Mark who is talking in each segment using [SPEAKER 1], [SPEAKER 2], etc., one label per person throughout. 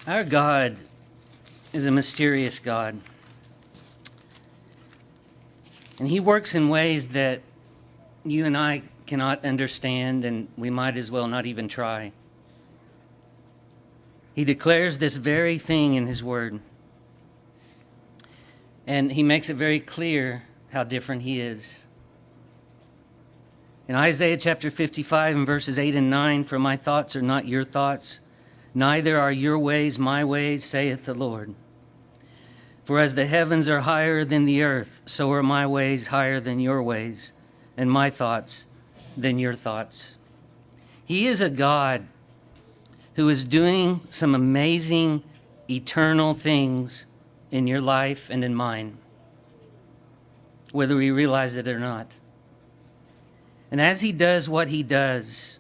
[SPEAKER 1] Our God is a mysterious God. And He works in ways that you and I cannot understand, and we might as well not even try. He declares this very thing in His Word. And He makes it very clear how different He is. In Isaiah chapter 55 and verses 8 and 9, "For my thoughts are not your thoughts, neither are your ways my ways, saith the Lord. For as the heavens are higher than the earth, so are my ways higher than your ways, and my thoughts than your thoughts." He is a God who is doing some amazing, eternal things in your life and in mine, whether we realize it or not. And as He does what He does,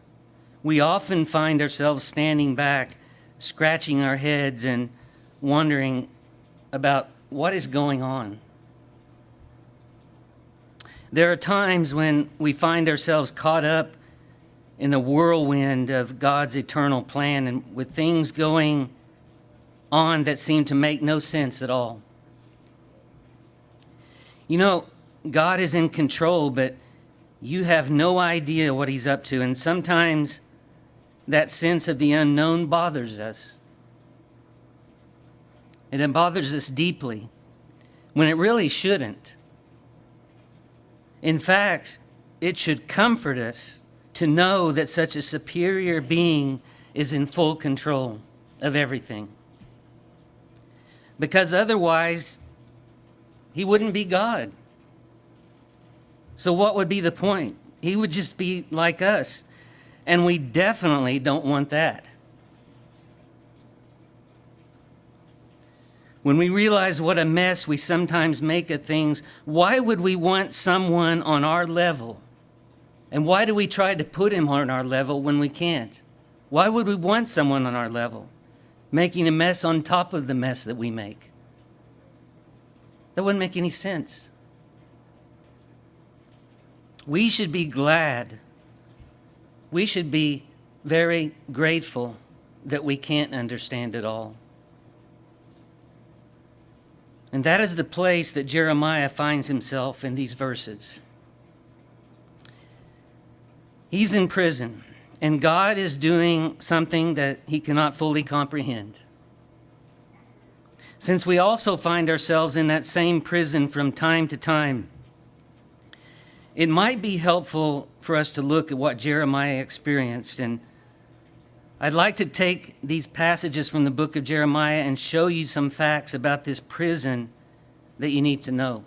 [SPEAKER 1] we often find ourselves standing back, scratching our heads and wondering about what is going on. There are times when we find ourselves caught up in the whirlwind of God's eternal plan and with things going on that seem to make no sense at all. You know, God is in control, but you have no idea what He's up to, and sometimes that sense of the unknown bothers us. And it bothers us deeply when it really shouldn't. In fact, it should comfort us to know that such a superior being is in full control of everything. Because otherwise, He wouldn't be God. So what would be the point? He would just be like us. And we definitely don't want that. When we realize what a mess we sometimes make of things, why would we want someone on our level? And why do we try to put him on our level when we can't? Why would we want someone on our level, making a mess on top of the mess that we make? That wouldn't make any sense. We should be glad. We should be very grateful that we can't understand it all. And that is the place that Jeremiah finds himself in these verses. He's in prison, and God is doing something that he cannot fully comprehend. Since we also find ourselves in that same prison from time to time, it might be helpful for us to look at what Jeremiah experienced. And I'd like to take these passages from the book of Jeremiah and show you some facts about this prison that you need to know.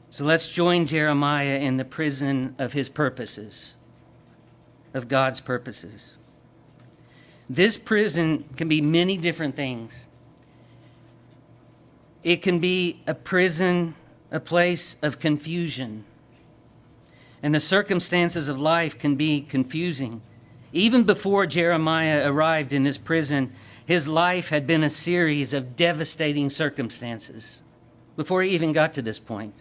[SPEAKER 1] So let's join Jeremiah in the prison of his purposes, of God's purposes. This prison can be many different things. It can be a prison, a place of confusion. And the circumstances of life can be confusing. Even before Jeremiah arrived in this prison, his life had been a series of devastating circumstances before he even got to this point.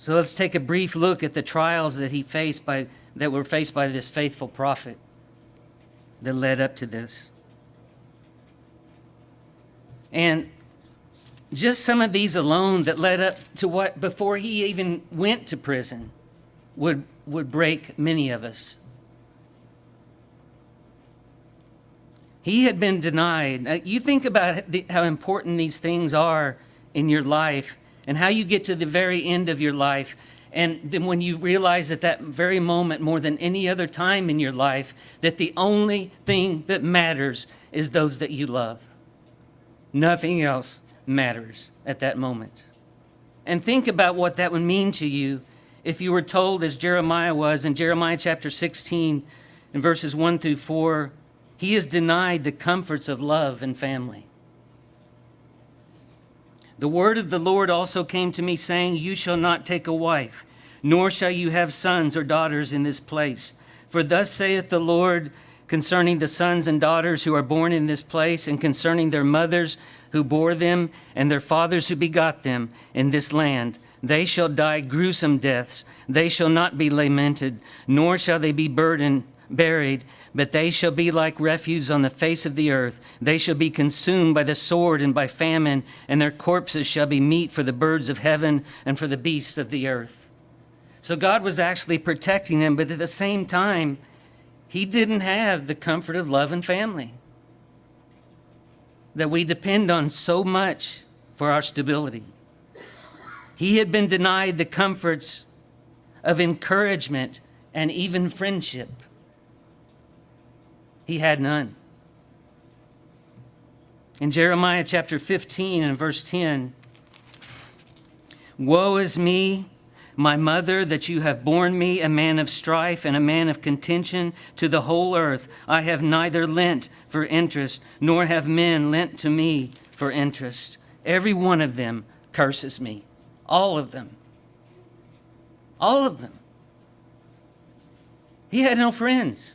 [SPEAKER 1] So let's take a brief look at the trials that that were faced by this faithful prophet that led up to this. And just some of these alone that led up to what, before he even went to prison, would break many of us. He had been denied. You think about how important these things are in your life and how you get to the very end of your life. And then when you realize at that very moment, more than any other time in your life, that the only thing that matters is those that you love. Nothing else matters at that moment. And think about what that would mean to you if you were told, as Jeremiah was in Jeremiah chapter 16 and verses 1 through 4, he is denied the comforts of love and family. The word of the Lord also came to me, saying, "You shall not take a wife, nor shall you have sons or daughters in this place. For thus saith the Lord concerning the sons and daughters who are born in this place, and concerning their mothers who bore them, and their fathers who begot them in this land. They shall die gruesome deaths. They shall not be lamented, nor shall they be burdened buried, but they shall be like refuse on the face of the earth. They shall be consumed by the sword and by famine, and their corpses shall be meat for the birds of heaven and for the beasts of the earth. So God was actually protecting them, but at the same time, he didn't have the comfort of love and family that we depend on so much for our stability. He had been denied the comforts of encouragement and even friendship. He had none. In Jeremiah chapter 15 and verse 10, "Woe is me, my mother, that you have borne me, a man of strife and a man of contention to the whole earth. I have neither lent for interest, nor have men lent to me for interest. Every one of them curses me." All of them. All of them. He had no friends.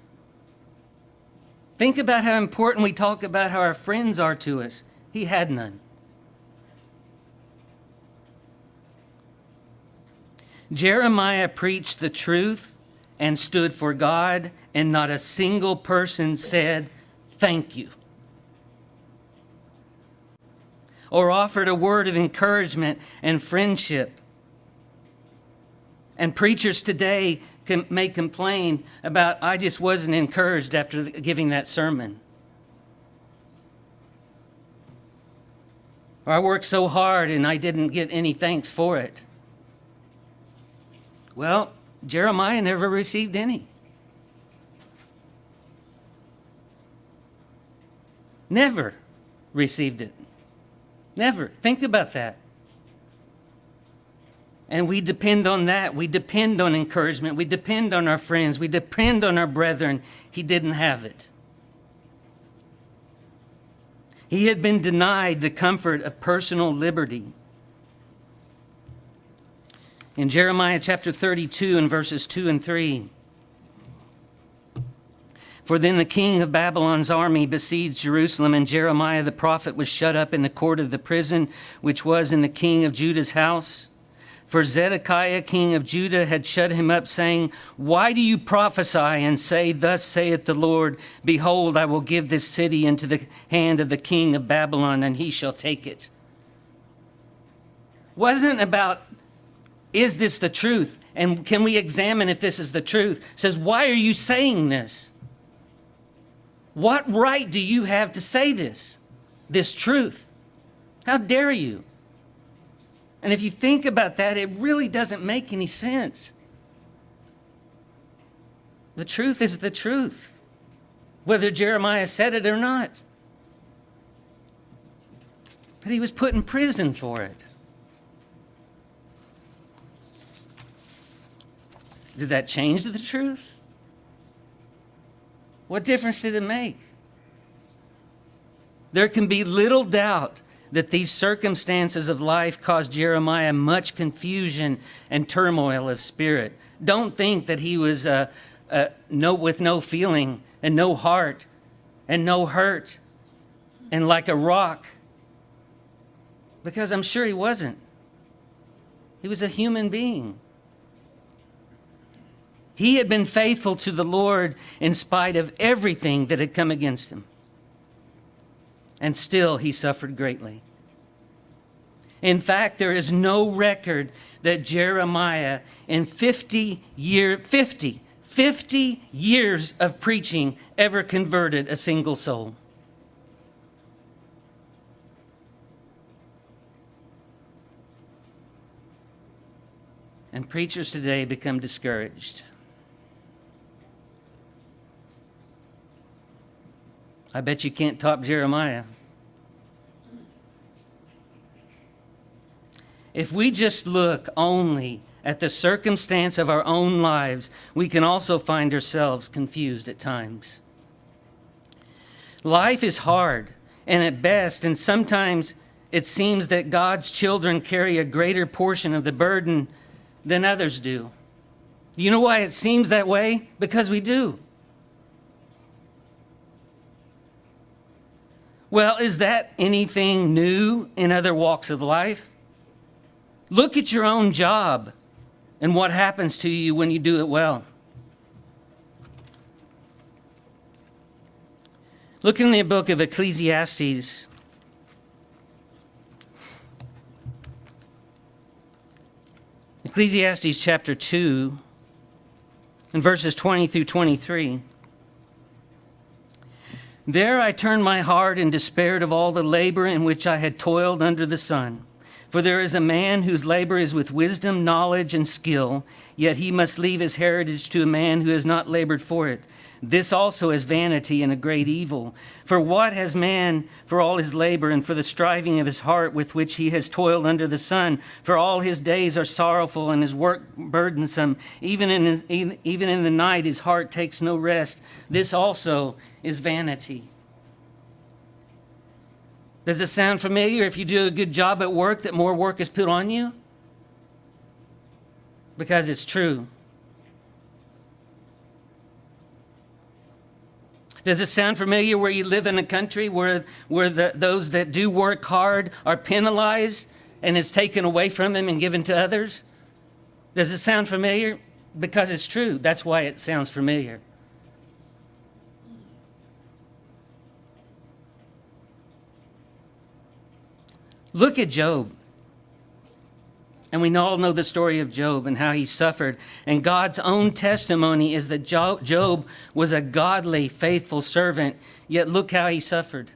[SPEAKER 1] Think about how important we talk about how our friends are to us. He had none. Jeremiah preached the truth and stood for God, and not a single person said, "Thank you," or offered a word of encouragement and friendship. And preachers today may complain about, "I just wasn't encouraged after giving that sermon." Or, "I worked so hard and I didn't get any thanks for it." Well, Jeremiah never received any. Never received it. Never. Think about that. And we depend on that. We depend on encouragement. We depend on our friends. We depend on our brethren. He didn't have it. He had been denied the comfort of personal liberty. In Jeremiah chapter 32 and verses 2 and 3, "For then the king of Babylon's army besieged Jerusalem, and Jeremiah the prophet was shut up in the court of the prison, which was in the king of Judah's house. For Zedekiah, king of Judah, had shut him up, saying, 'Why do you prophesy and say, Thus saith the Lord, Behold, I will give this city into the hand of the king of Babylon, and he shall take it.'" Wasn't about, is this the truth? And can we examine if this is the truth? It says, why are you saying this? What right do you have to say this truth? How dare you? And if you think about that, it really doesn't make any sense. The truth is the truth, whether Jeremiah said it or not. But he was put in prison for it. Did that change the truth? What difference did it make? There can be little doubt that these circumstances of life caused Jeremiah much confusion and turmoil of spirit. Don't think that he was with no feeling and no heart and no hurt and like a rock, because I'm sure he wasn't. He was a human being. He had been faithful to the Lord in spite of everything that had come against him. And still he suffered greatly. In fact, there is no record that Jeremiah, in 50 years of preaching, ever converted a single soul. And preachers today become discouraged. I bet you can't top Jeremiah. If we just look only at the circumstance of our own lives, we can also find ourselves confused at times. Life is hard, and at best, and sometimes it seems that God's children carry a greater portion of the burden than others do. You know why it seems that way? Because we do. Well, is that anything new in other walks of life? Look at your own job and what happens to you when you do it well. Look in the book of Ecclesiastes. Ecclesiastes chapter 2 and verses 20 through 23. There I turned my heart and despaired of all the labor in which I had toiled under the sun. For there is a man whose labor is with wisdom, knowledge, and skill, yet he must leave his heritage to a man who has not labored for it. This also is vanity and a great evil. For what has man for all his labor and for the striving of his heart with which he has toiled under the sun? For all his days are sorrowful and his work burdensome. Even in the night his heart takes no rest. This also is vanity. Does it sound familiar if you do a good job at work that more work is put on you? Because it's true. Does it sound familiar where you live in a country where those that do work hard are penalized and is taken away from them and given to others? Does it sound familiar? Because it's true. That's why it sounds familiar. Look at Job. And we all know the story of Job and how he suffered. And God's own testimony is that Job was a godly, faithful servant, yet look how he suffered.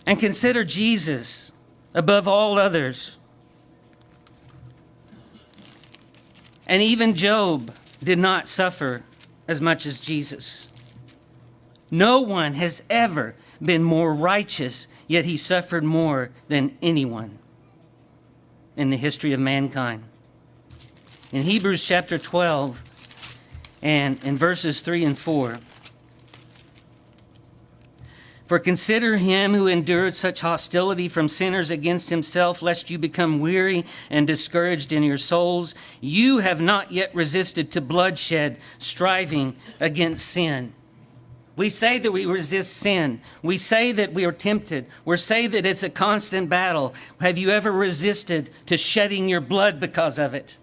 [SPEAKER 1] And consider Jesus above all others. And even Job did not suffer as much as Jesus. No one has ever been more righteous, yet he suffered more than anyone in the history of mankind. In Hebrews chapter 12 and in verses 3 and 4, for consider him who endured such hostility from sinners against himself, lest you become weary and discouraged in your souls. You have not yet resisted to bloodshed, striving against sin. We say that we resist sin. We say that we are tempted. We say that it's a constant battle. Have you ever resisted to shedding your blood because of it?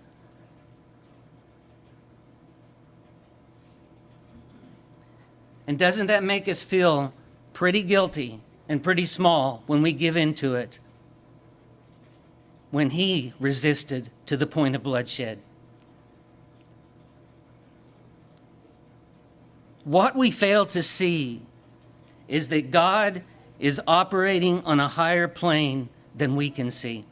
[SPEAKER 1] And doesn't that make us feel pretty guilty and pretty small when we give in to it? When he resisted to the point of bloodshed. What we fail to see is that God is operating on a higher plane than we can see.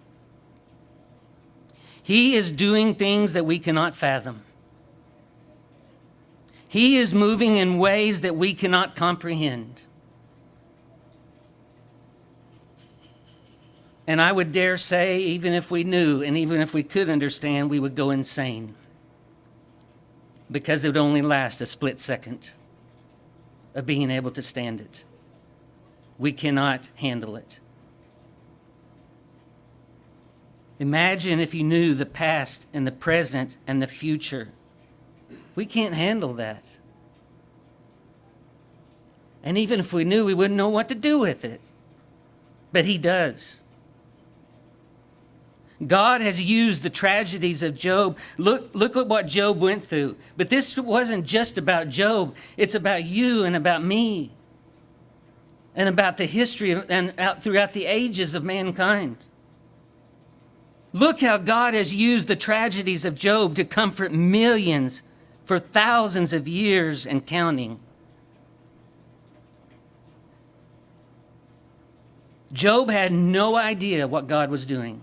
[SPEAKER 1] He is doing things that we cannot fathom. He is moving in ways that we cannot comprehend. And I would dare say, even if we knew and even if we could understand, we would go insane. Because it would only last a split second of being able to stand it. We cannot handle it. Imagine if you knew the past and the present and the future. We can't handle that. And even if we knew, we wouldn't know what to do with it. But he does. God has used the tragedies of Job. Look at what Job went through. But this wasn't just about Job. It's about you and about me. And about the history and throughout the ages of mankind. Look how God has used the tragedies of Job to comfort millions for thousands of years and counting. Job had no idea what God was doing.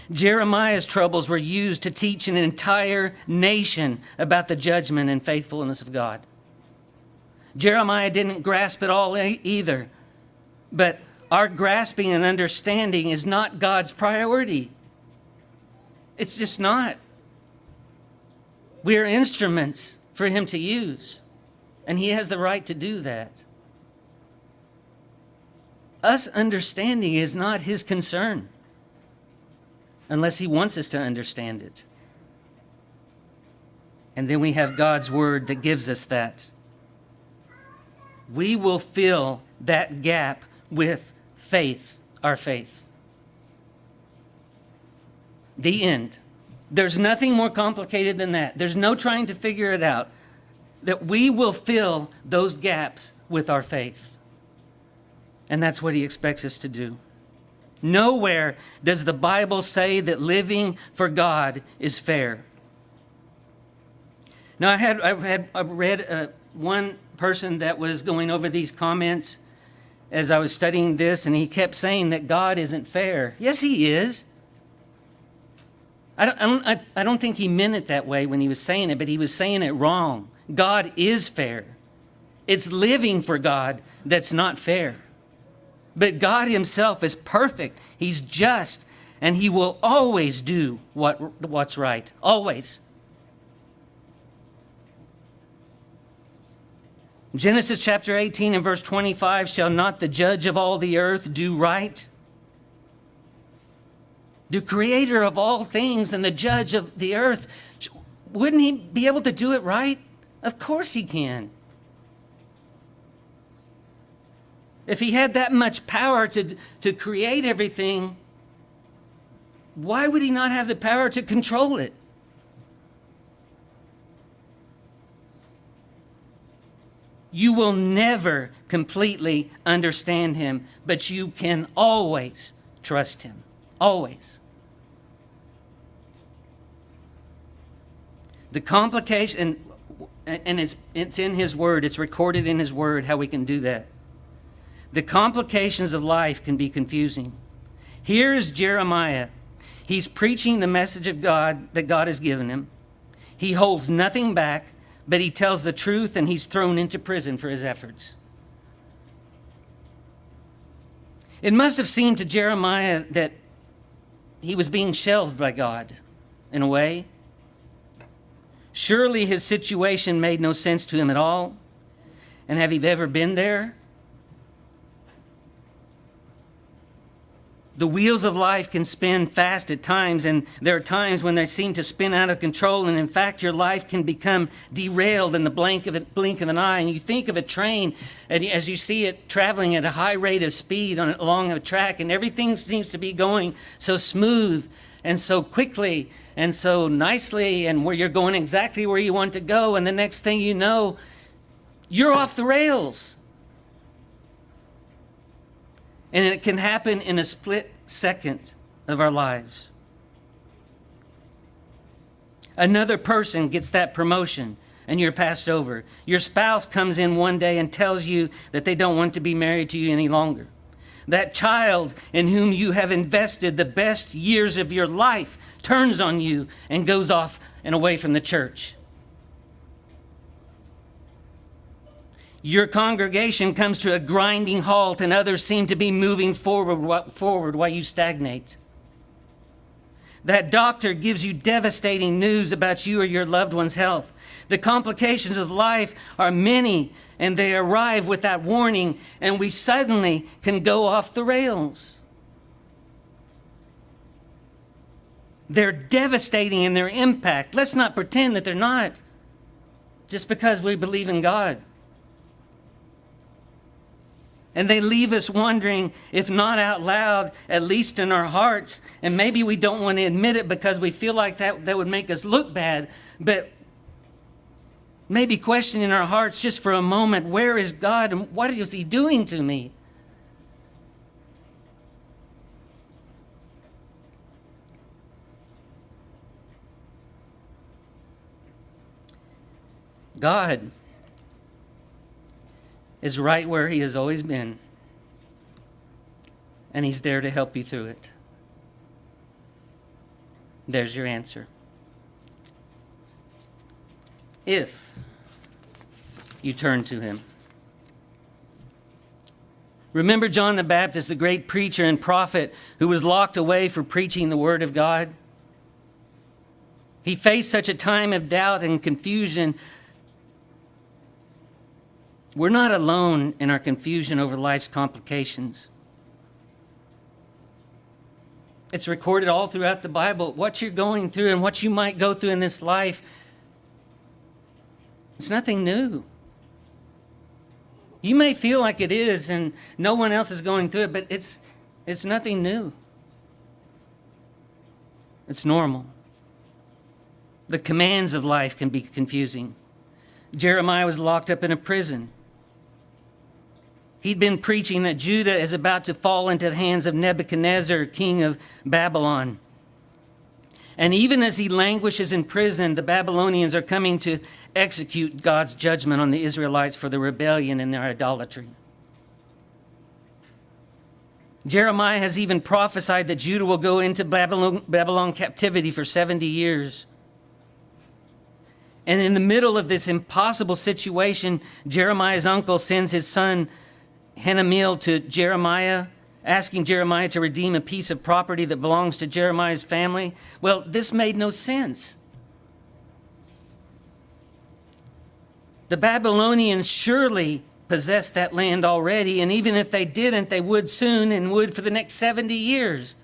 [SPEAKER 1] Jeremiah's troubles were used to teach an entire nation about the judgment and faithfulness of God. Jeremiah didn't grasp it all either, but our grasping and understanding is not God's priority. It's just not. We are instruments for him to use, and he has the right to do that. Us understanding is not his concern, unless he wants us to understand it. And then we have God's word that gives us that. We will fill that gap with faith, our faith. The end. There's nothing more complicated than that. There's no trying to figure it out. That we will fill those gaps with our faith. And that's what he expects us to do. Nowhere does the Bible say that living for God is fair. Now, I read one person that was going over these comments as I was studying this, and he kept saying that God isn't fair. Yes, he is. I don't think he meant it that way when he was saying it, but he was saying it wrong. God is fair. It's living for God that's not fair. But God himself is perfect. He's just, and he will always do what's right. Always. Genesis chapter 18 and verse 25, shall not the judge of all the earth do right? The creator of all things and the judge of the earth, wouldn't he be able to do it right? Of course he can. If he had that much power to create everything, why would he not have the power to control it? You will never completely understand him, but you can always trust him. Always. The complication, and it's in his word, it's recorded in his word how we can do that. The complications of life can be confusing. Here is Jeremiah. He's preaching the message of God that God has given him. He holds nothing back, but he tells the truth, and he's thrown into prison for his efforts. It must have seemed to Jeremiah that he was being shelved by God in a way. Surely his situation made no sense to him at all. And have you ever been there? The wheels of life can spin fast at times, and there are times when they seem to spin out of control, and in fact your life can become derailed in the blink of an eye. And you think of a train, and as you see it traveling at a high rate of speed along a track, and everything seems to be going so smooth and so quickly and so nicely, and where you're going exactly where you want to go, and the next thing you know, you're off the rails. And it can happen in a split second of our lives. Another person gets that promotion and you're passed over. Your spouse comes in one day and tells you that they don't want to be married to you any longer. That child in whom you have invested the best years of your life turns on you and goes off and away from the church. Your congregation comes to a grinding halt, and others seem to be moving forward while you stagnate. That doctor gives you devastating news about you or your loved one's health. The complications of life are many, and they arrive without warning, and we suddenly can go off the rails. They're devastating in their impact. Let's not pretend that they're not, just because we believe in God. And they leave us wondering, if not out loud, at least in our hearts. And maybe we don't want to admit it because we feel like that would make us look bad. But maybe questioning in our hearts just for a moment, where is God and what is he doing to me? God is right where he has always been, and he's there to help you through it. There's your answer. If you turn to him. Remember John the Baptist, the great preacher and prophet who was locked away for preaching the word of God? He faced such a time of doubt and confusion. We're not alone in our confusion over life's complications. It's recorded all throughout the Bible. What you're going through and what you might go through in this life, it's nothing new. You may feel like it is and no one else is going through it, but it's nothing new. It's normal. The commands of life can be confusing. Jeremiah was locked up in a prison. He'd been preaching that Judah is about to fall into the hands of Nebuchadnezzar, king of Babylon. And even as he languishes in prison, the Babylonians are coming to execute God's judgment on the Israelites for the rebellion and their idolatry. Jeremiah has even prophesied that Judah will go into Babylon captivity for 70 years. And in the middle of this impossible situation, Jeremiah's uncle sends his son Hanamel to Jeremiah, asking Jeremiah to redeem a piece of property that belongs to Jeremiah's family. Well, this made no sense. The Babylonians surely possessed that land already, and even if they didn't, they would soon and would for the next 70 years.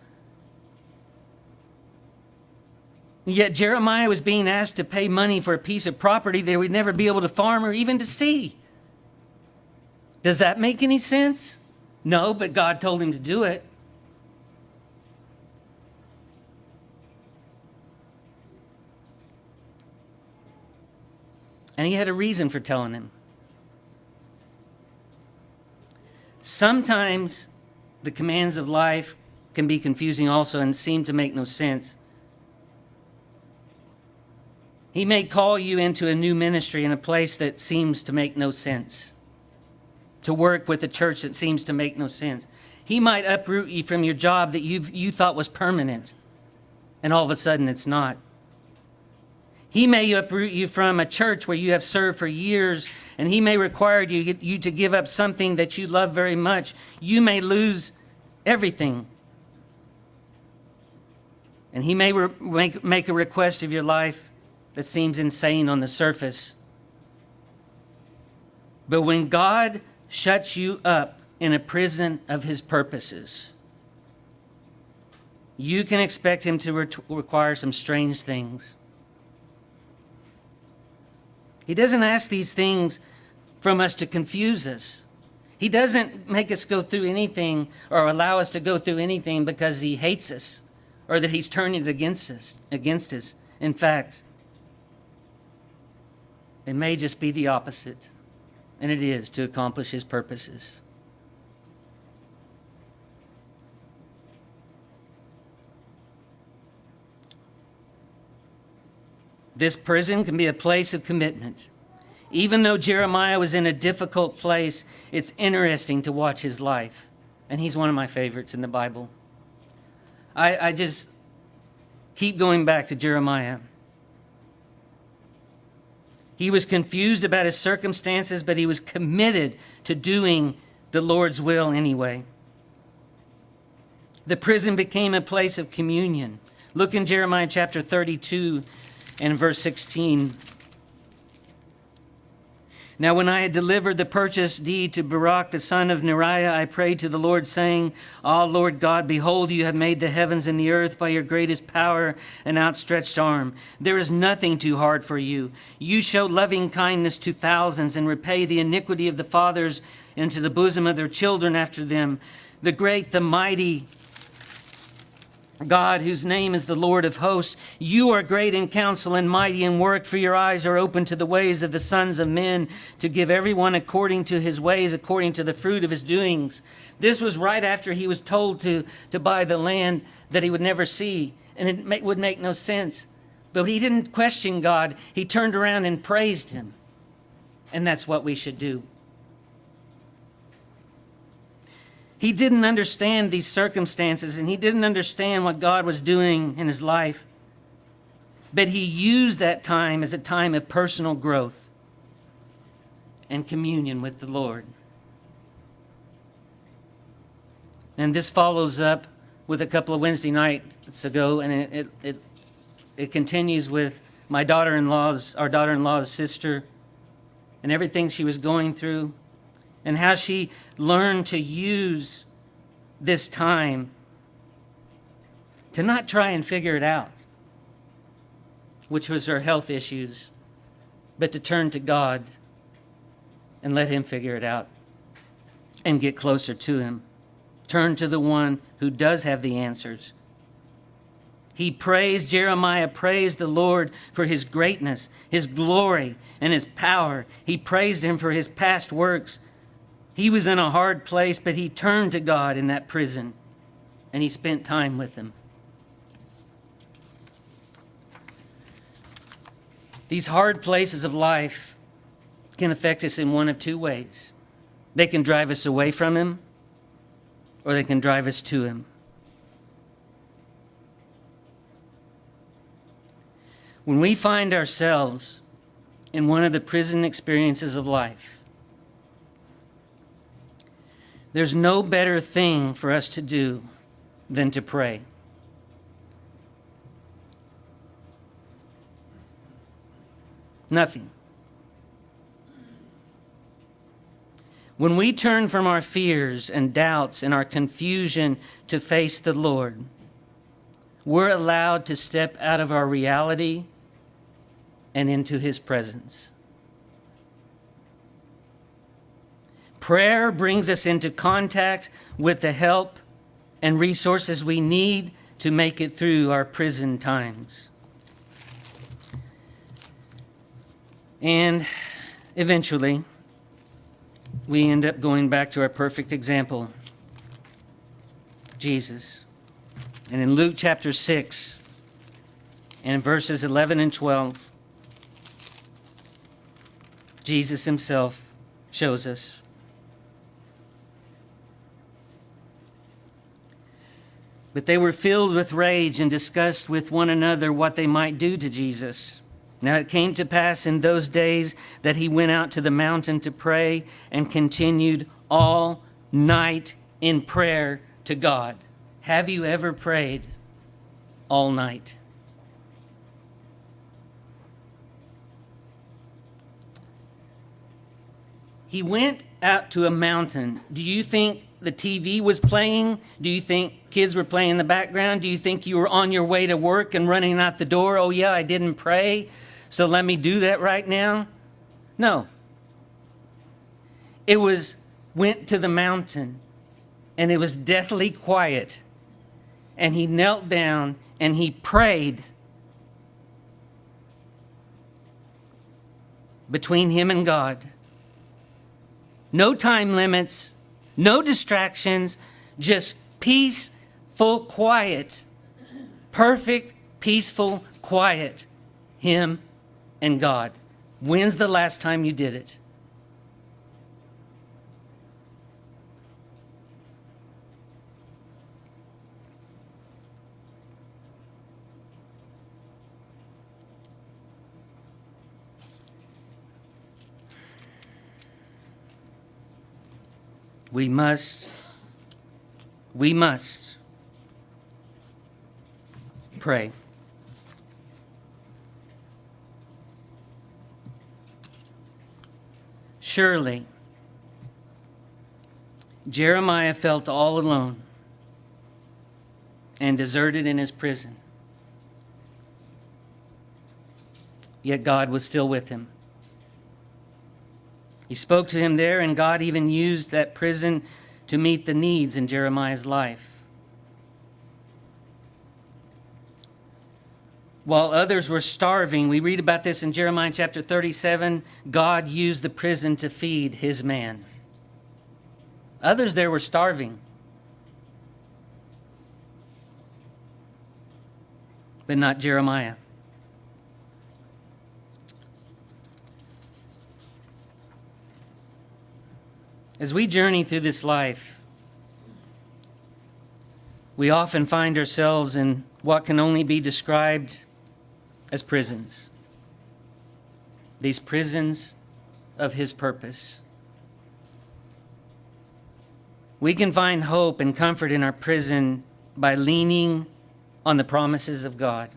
[SPEAKER 1] Yet Jeremiah was being asked to pay money for a piece of property they would never be able to farm or even to see. Does that make any sense? No, but God told him to do it. And he had a reason for telling him. Sometimes the commands of life can be confusing also and seem to make no sense. He may call you into a new ministry in a place that seems to make no sense, to work with a church that seems to make no sense. He might uproot you from your job that you thought was permanent, and all of a sudden it's not. He may uproot you from a church where you have served for years, and he may require you to give up something that you love very much. You may lose everything. And he may make a request of your life that seems insane on the surface. But when God shuts you up in a prison of his purposes, you can expect him to require some strange things. He doesn't ask these things from us to confuse us. He doesn't make us go through anything or allow us to go through anything because he hates us or that he's turning it against us. In fact, it may just be the opposite, and it is to accomplish his purposes. This prison can be a place of commitment. Even though Jeremiah was in a difficult place, it's interesting to watch his life. And he's one of my favorites in the Bible. I just keep going back to Jeremiah. He was confused about his circumstances, but he was committed to doing the Lord's will anyway. The prison became a place of communion. Look in Jeremiah chapter 32 and verse 16. Now when I had delivered the purchase deed to Baruch the son of Neriah, I prayed to the Lord, saying, Ah, Lord God, behold, you have made the heavens and the earth by your greatest power and outstretched arm. There is nothing too hard for you. You show loving kindness to thousands and repay the iniquity of the fathers into the bosom of their children after them. The great, the mighty God, whose name is the Lord of hosts, you are great in counsel and mighty in work, for your eyes are open to the ways of the sons of men, to give everyone according to his ways, according to the fruit of his doings. This was right after he was told to buy the land that he would never see, and it would make no sense. But he didn't question God. He turned around and praised him. And that's what we should do. He didn't understand these circumstances, and he didn't understand what God was doing in his life. But he used that time as a time of personal growth and communion with the Lord. And this follows up with a couple of Wednesday nights ago, and it continues with our daughter-in-law's sister, and everything she was going through, and how she learned to use this time to not try and figure it out, which was her health issues, but to turn to God and let him figure it out and get closer to him. Turn to the one who does have the answers. Jeremiah praised the Lord for his greatness, his glory, and his power. He praised him for his past works. He was in a hard place, but he turned to God in that prison, and he spent time with him. These hard places of life can affect us in one of two ways. They can drive us away from him, or they can drive us to him. When we find ourselves in one of the prison experiences of life, there's no better thing for us to do than to pray. Nothing. When we turn from our fears and doubts and our confusion to face the Lord, we're allowed to step out of our reality and into his presence. Prayer brings us into contact with the help and resources we need to make it through our prison times. And eventually, we end up going back to our perfect example, Jesus. And in Luke chapter 6, and in verses 11 and 12, Jesus himself shows us. But they were filled with rage and discussed with one another what they might do to Jesus. Now it came to pass in those days that he went out to the mountain to pray and continued all night in prayer to God. Have you ever prayed all night? He went out to a mountain. Do you think the TV was playing? Do you think kids were playing in the background? Do you think you were on your way to work and running out the door? Oh yeah, I didn't pray, so let me do that right now? No. It went to the mountain, and it was deathly quiet. And he knelt down and he prayed between him and God. No time limits, no distractions, just peaceful quiet. Perfect, peaceful quiet. Him and God. When's the last time you did it? We must pray. Surely, Jeremiah felt all alone and deserted in his prison. Yet God was still with him. He spoke to him there, and God even used that prison to meet the needs in Jeremiah's life. While others were starving, we read about this in Jeremiah chapter 37, God used the prison to feed his man. Others there were starving, but not Jeremiah. As we journey through this life, we often find ourselves in what can only be described as prisons. These prisons of his purpose. We can find hope and comfort in our prison by leaning on the promises of God.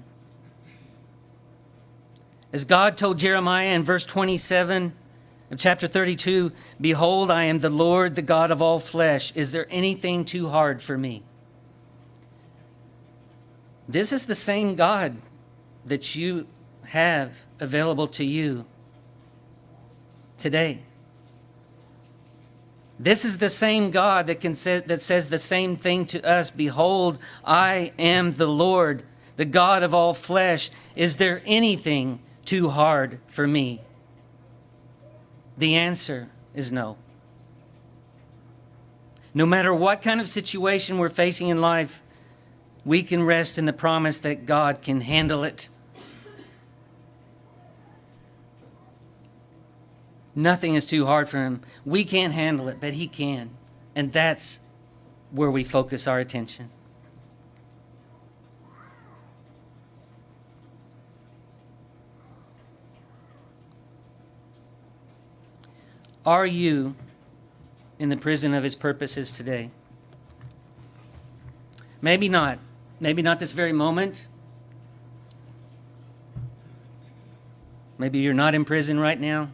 [SPEAKER 1] As God told Jeremiah in verse 27 of chapter 32, behold, I am the Lord, the God of all flesh. Is there anything too hard for me? This is the same God that you have available to you today. This is the same God that says the same thing to us. Behold, I am the Lord, the God of all flesh, is there anything too hard for me? The answer is no. No matter what kind of situation we're facing in life, we can rest in the promise that God can handle it. Nothing is too hard for him. We can't handle it, but he can. And that's where we focus our attention. Are you in the prison of his purposes today? Maybe not. Maybe not this very moment. Maybe you're not in prison right now.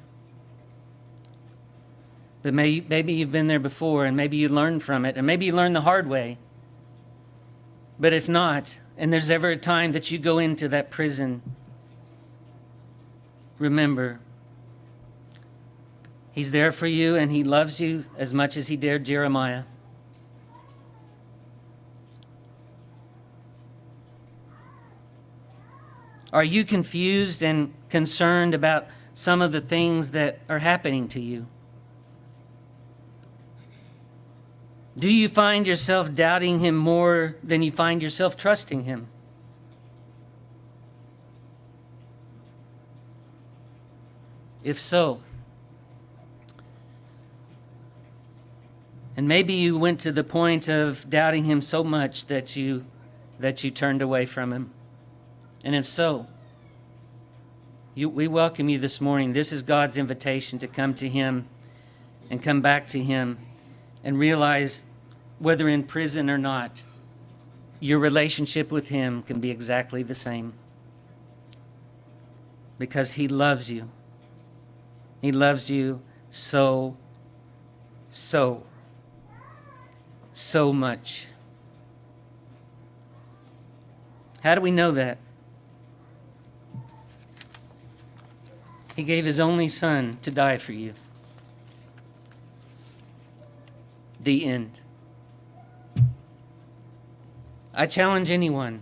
[SPEAKER 1] But maybe you've been there before, and maybe you learned from it, and maybe you learned the hard way. But if not, and there's ever a time that you go into that prison, remember, he's there for you, and he loves you as much as he dared Jeremiah. Are you confused and concerned about some of the things that are happening to you? Do you find yourself doubting him more than you find yourself trusting him? If so, and maybe you went to the point of doubting him so much that you turned away from him. And if so, we welcome you this morning. This is God's invitation to come to him and come back to him and realize, whether in prison or not, your relationship with him can be exactly the same. Because he loves you. He loves you so much. How do we know that? He gave his only son to die for you. The end. I challenge anyone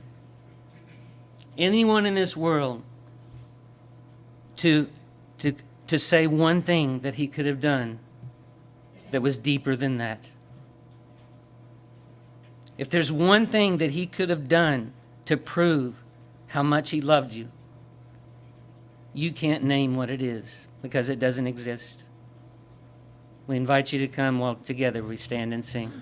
[SPEAKER 1] in this world to say one thing that he could have done that was deeper than that. If there's one thing that he could have done to prove how much he loved you, you can't name what it is because it doesn't exist. We invite you to come while together we stand and sing.